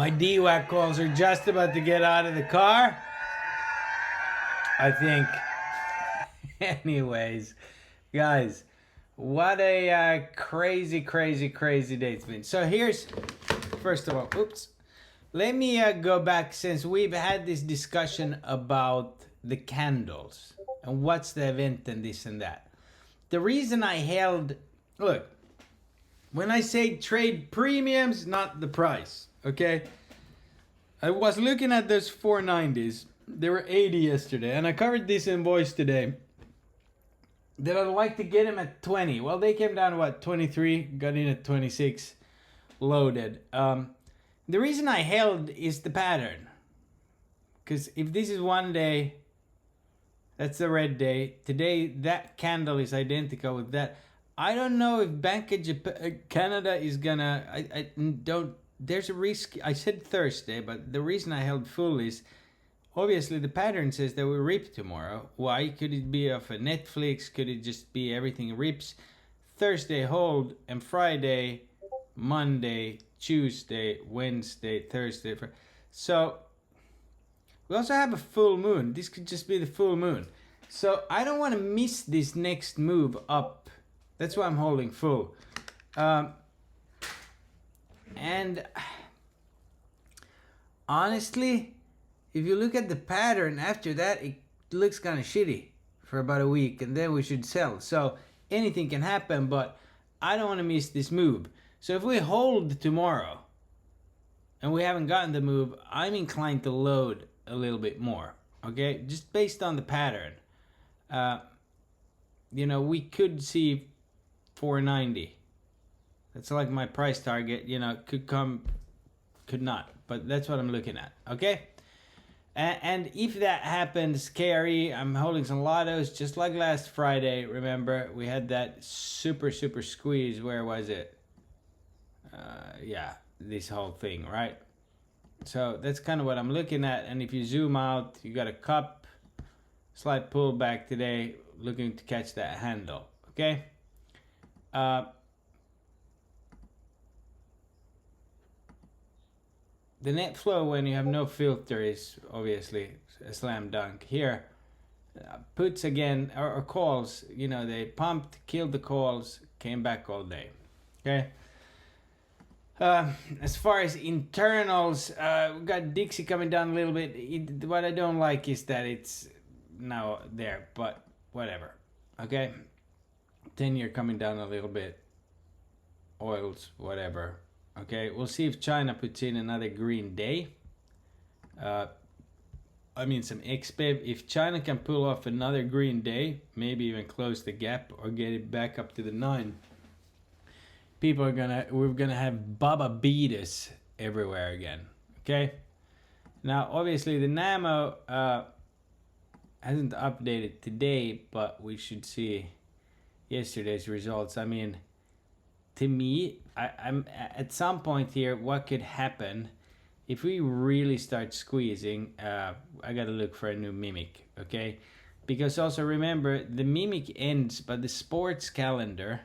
My DWAC calls are just about to get out of the car. I think. Anyways, guys, what a crazy, crazy, crazy day it's been. So here's, first of all, oops. Let me go back since we've had this discussion about the candles and what's the event and this and that. The reason I held, look, when I say trade premiums, not the price, okay? I was looking at those 490s. They were 80 yesterday, and I covered this invoice today. That I'd like to get them at 20. Well, they came down to what, 23, got in at 26, loaded. The reason I held is the pattern. Because if this is one day, that's the red day. Today, that candle is identical with that. I don't know if Bank of Canada is gonna, I don't, there's a risk. I said Thursday, but the reason I held full is, obviously the pattern says that we rip tomorrow. Why? Could it be off of Netflix? Could it just be everything rips? Thursday hold, and Friday, Monday, Tuesday, Wednesday, Thursday. So we also have a full moon. This could just be the full moon. So I don't want to miss this next move up. That's why I'm holding full. And honestly, if you look at the pattern after that, it looks kind of shitty for about a week, and then we should sell. So anything can happen, but I don't want to miss this move. So if we hold tomorrow and we haven't gotten the move, I'm inclined to load a little bit more, okay? Just based on the pattern. We could see 490. That's like my price target. Could come, could not, but that's what I'm looking at, okay? And if that happens, KRE, I'm holding some lottos just like last Friday. Remember, we had that super, super squeeze. Where was it? This whole thing, right? So that's kind of what I'm looking at. And if you zoom out, you got a cup, slight pullback today, looking to catch that handle, okay? The net flow when you have no filter is obviously a slam dunk. Here, puts again, or calls, they pumped, killed the calls, came back all day. Okay? As far as internals, we got Dixie coming down a little bit. What I don't like is that it's now there, but whatever. Okay? 10-year coming down a little bit. Oils, whatever. Okay, we'll see if China puts in another green day. Some XBEV. If China can pull off another green day, maybe even close the gap or get it back up to the 9, we're gonna have Baba Beatus everywhere again. Okay. Now, obviously, the NAMO hasn't updated today, but we should see yesterday's results. To me, I'm at some point here, what could happen if we really start squeezing? I gotta look for a new Mimic, okay? Because also remember, the Mimic ends, but the sports calendar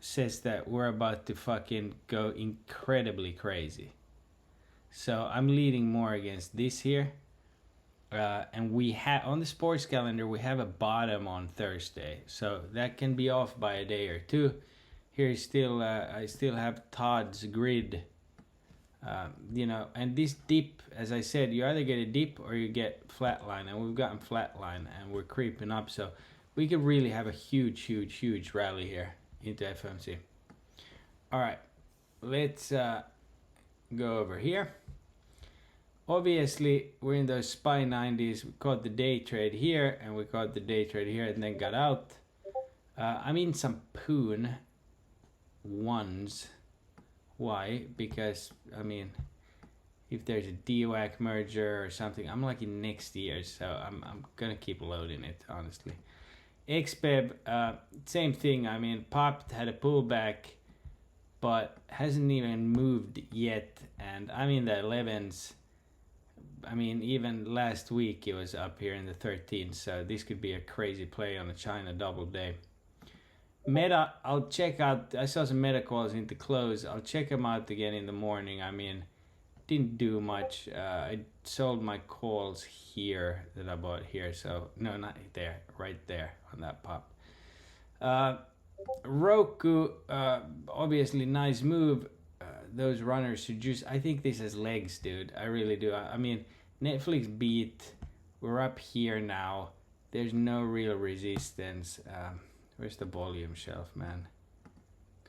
says that we're about to fucking go incredibly crazy. So I'm leading more against this here. And we have on the sports calendar, we have a bottom on Thursday, so that can be off by a day or two. Here is still, I still have Todd's grid, and this dip, as I said, you either get a dip or you get flatline, and we've gotten flatline, and we're creeping up, so we could really have a huge, huge, huge rally here into FMC. All right, let's go over here. Obviously, we're in those SPY 90s. We caught the day trade here, and we caught the day trade here, and then got out. I'm in some Poon ones. Why? Because, if there's a DWAC merger or something, I'm like in next year, so I'm gonna keep loading it, honestly. XBEV, same thing. Popped, had a pullback, but hasn't even moved yet, and I'm in the 11s. Even last week it was up here in the 13s, so this could be a crazy play on a China double day. Meta, I'll check out. I saw some meta calls into close. I'll check them out again in the morning. I mean, didn't do much. I sold my calls here that I bought here. So no, not there, right there on that pop. Roku, obviously nice move. Those runners should just. I think this has legs, dude. I really do. I mean, Netflix beat. We're up here now. There's no real resistance. Where's the volume shelf, man?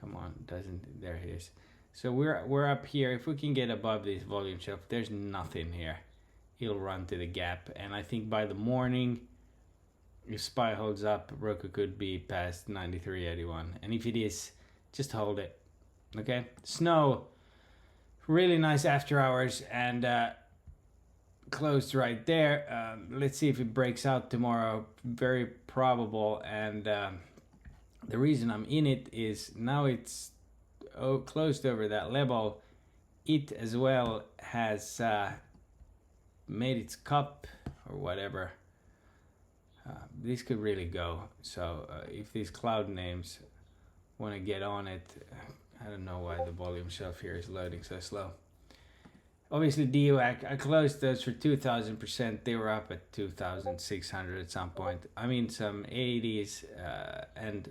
Come on, doesn't there it is. So we're up here. If we can get above this volume shelf, there's nothing here. It'll run to the gap, and I think by the morning, if SPY holds up, Roku could be past 93.81, and if it is, just hold it. Okay, snow, really nice after hours, and closed right there. Let's see if it breaks out tomorrow. Very probable, and the reason I'm in it is now it's closed over that level. It as well has made its cup or whatever. This could really go. So if these cloud names want to get on it, I don't know why the volume shelf here is loading so slow. Obviously DUAC, I closed those for 2,000%. They were up at 2,600 at some point. I mean some 80s and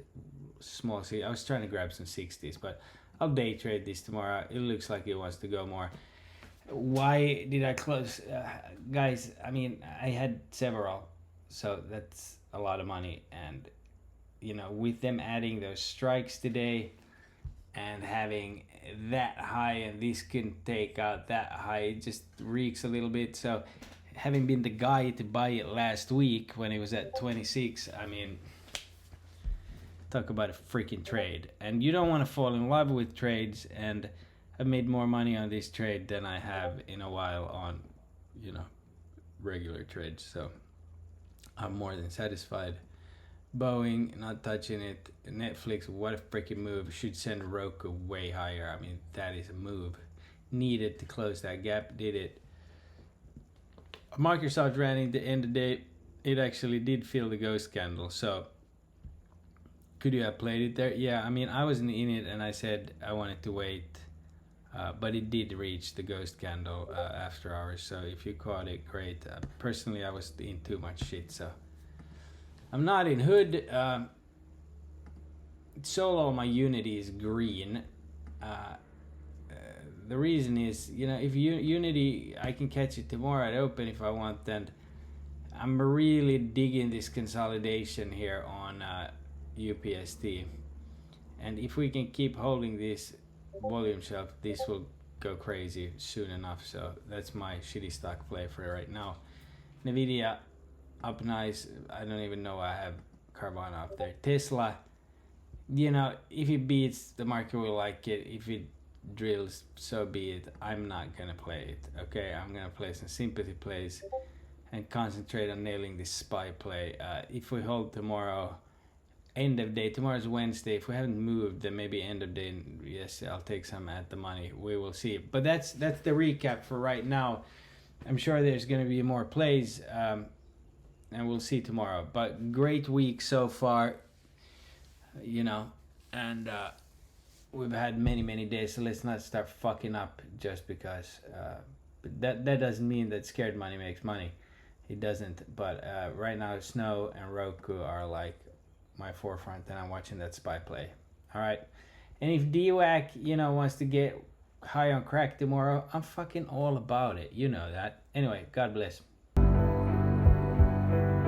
small C. I was trying to grab some 60s, but I'll day trade this tomorrow. It looks like it wants to go more. Why did I close? Guys, I mean, I had several, so that's a lot of money. And, you know, with them adding those strikes today and having that high, and this can take out that high, it just reeks a little bit. So having been the guy to buy it last week when it was at 26, I mean, talk about a freaking trade. And you don't want to fall in love with trades, and I've made more money on this trade than I have in a while on, you know, regular trades. So I'm more than satisfied. Boeing, not touching it. Netflix, what a freaking move. Should send Roku way higher. I mean, that is a move. Needed to close that gap. Did it. Microsoft ran into the end of the day. It actually did feel the ghost candle. So could you have played it there? Yeah, I mean, I wasn't in it and I said I wanted to wait. But it did reach the ghost candle after hours. So if you caught it, great. Personally, I was in too much shit, so I'm not in hood. Solo, my Unity is green. The reason is, you know, if Unity, I can catch it tomorrow at open if I want, then I'm really digging this consolidation here on UPST. And if we can keep holding this volume shelf, this will go crazy soon enough. So that's my shitty stock play for right now. Nvidia up nice. I don't even know why I have Carvana up there. Tesla, you know, if it beats, the market will like it. If it drills, so be it. I'm not gonna play it. Okay, I'm gonna play some sympathy plays and concentrate on nailing this SPY play. If we hold tomorrow, end of day, tomorrow's Wednesday, if we haven't moved, then maybe end of day, yes, I'll take some at the money. We will see. But that's the recap for right now. I'm sure there's going to be more plays, and we'll see tomorrow. But great week so far, you know, and we've had many days, so let's not start fucking up just because. But that doesn't mean that scared money makes money. It doesn't. But right now, Snow and Roku are like my forefront, and I'm watching that SPY play. All right, and if DUAC, you know, wants to get high on crack tomorrow, I'm fucking all about it. You know that. Anyway, God bless.